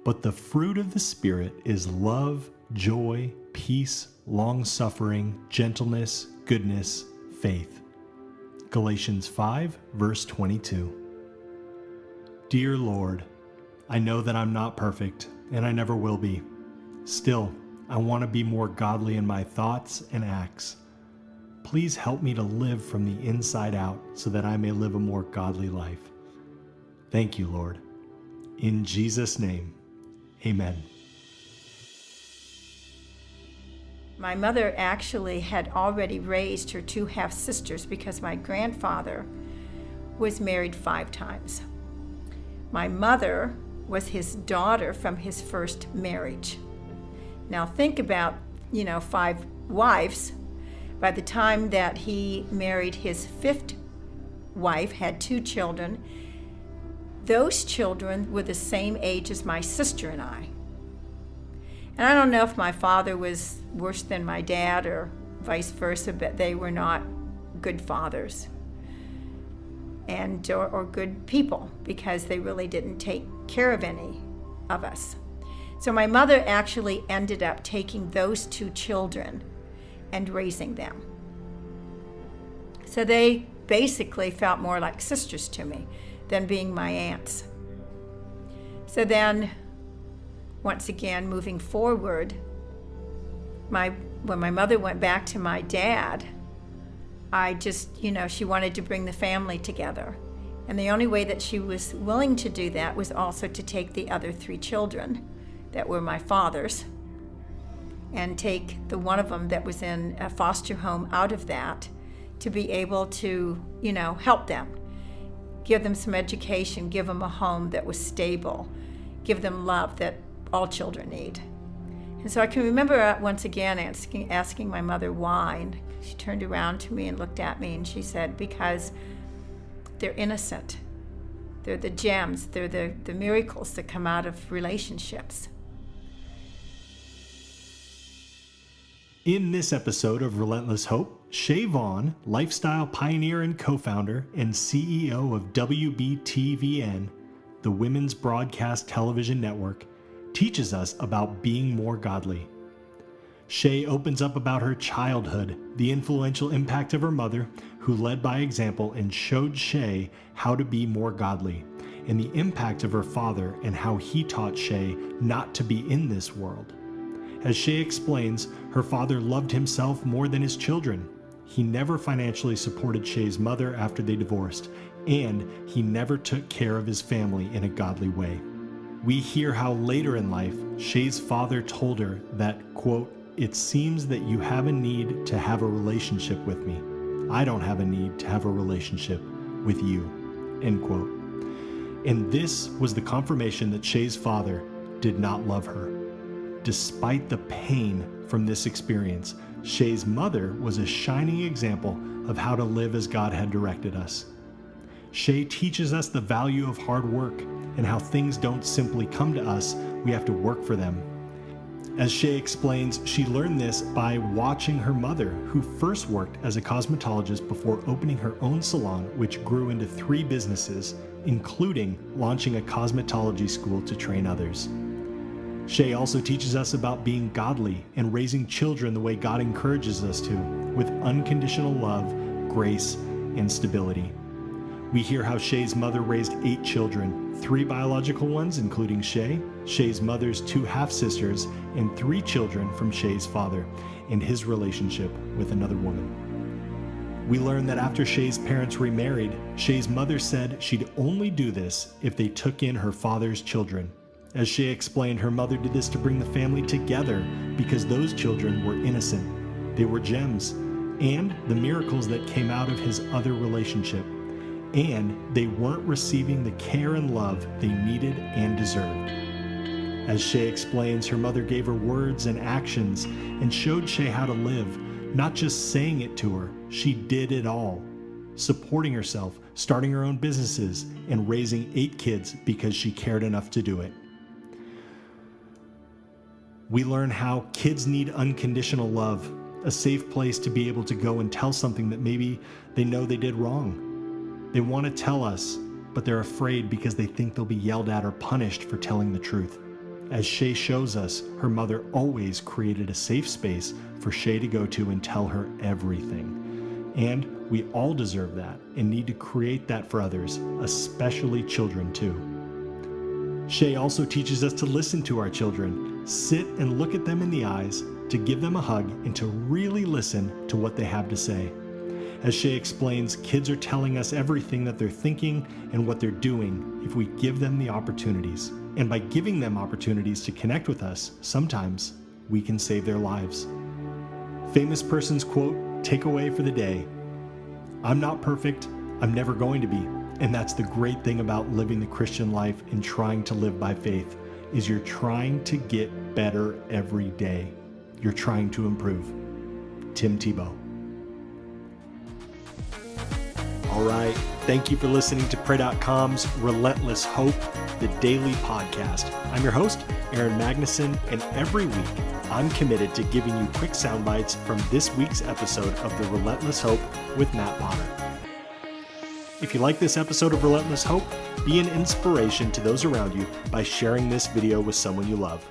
But the fruit of the Spirit is love, joy, peace, long-suffering, gentleness, goodness, faith. Galatians 5, verse 22. Dear Lord, I know that I'm not perfect, and I never will be. Still, I want to be more godly in my thoughts and acts. Please help me to live from the inside out so that I may live a more godly life. Thank you, Lord. In Jesus' name, amen. My mother actually had already raised her two half-sisters because my grandfather was married 5 times. My mother was his daughter from his first marriage. Now think about, 5 wives. By the time that he married his 5th wife, had 2 children, those children were the same age as my sister and I. And I don't know if my father was worse than my dad or vice versa, but they were not good fathers and or good people because they really didn't take care of any of us. So my mother actually ended up taking those 2 children and raising them. So they basically felt more like sisters to me than being my aunts. So then, once again, moving forward, when my mother went back to my dad, I just, she wanted to bring the family together. And the only way that she was willing to do that was also to take the other 3 children that were my father's and take the one of them that was in a foster home out of that to be able to, help them, give them some education, give them a home that was stable, give them love that all children need. And so I can remember once again asking my mother why. And she turned around to me and looked at me and she said, because they're innocent. They're the gems. They're the miracles that come out of relationships. In this episode of Relentless Hope, Shea Vaughn, lifestyle pioneer and co-founder and CEO of WBTVN, the Women's Broadcast Television Network, teaches us about being more godly. Shea opens up about her childhood, the influential impact of her mother, who led by example and showed Shea how to be more godly, and the impact of her father and how he taught Shea not to be in this world. As Shea explains, her father loved himself more than his children. He never financially supported Shea's mother after they divorced, and he never took care of his family in a godly way. We hear how later in life, Shea's father told her that, quote, "It seems that you have a need to have a relationship with me. I don't have a need to have a relationship with you," end quote. And this was the confirmation that Shea's father did not love her. Despite the pain from this experience, Shea's mother was a shining example of how to live as God had directed us. Shea teaches us the value of hard work and how things don't simply come to us, we have to work for them. As Shea explains, she learned this by watching her mother, who first worked as a cosmetologist before opening her own salon, which grew into 3 businesses, including launching a cosmetology school to train others. Shea also teaches us about being godly and raising children the way God encourages us to, with unconditional love, grace, and stability. We hear how Shea's mother raised 8 children, 3 biological ones, including Shea, Shea's mother's 2 half-sisters, and 3 children from Shea's father, and his relationship with another woman. We learn that after Shea's parents remarried, Shea's mother said she'd only do this if they took in her father's children. As Shea explained, her mother did this to bring the family together because those children were innocent. They were gems, and the miracles that came out of his other relationship. And they weren't receiving the care and love they needed and deserved. As Shea explains, her mother gave her words and actions and showed Shea how to live, not just saying it to her. She did it all, supporting herself, starting her own businesses, and raising 8 kids because she cared enough to do it. We learn how kids need unconditional love, a safe place to be able to go and tell something that maybe they know they did wrong. They want to tell us, but they're afraid because they think they'll be yelled at or punished for telling the truth. As Shea shows us, her mother always created a safe space for Shea to go to and tell her everything. And we all deserve that and need to create that for others, especially children too. Shea also teaches us to listen to our children, sit and look at them in the eyes, to give them a hug, and to really listen to what they have to say. As Shea explains, kids are telling us everything that they're thinking and what they're doing if we give them the opportunities. And by giving them opportunities to connect with us, sometimes we can save their lives. Famous person's quote, takeaway for the day: "I'm not perfect, I'm never going to be. And that's the great thing about living the Christian life and trying to live by faith, is you're trying to get better every day. You're trying to improve." Tim Tebow. All right. Thank you for listening to pray.com's Relentless Hope, the daily podcast. I'm your host, Aaron Magnuson, and every week I'm committed to giving you quick sound bites from this week's episode of the Relentless Hope with Matt Potter. If you like this episode of Relentless Hope, be an inspiration to those around you by sharing this video with someone you love.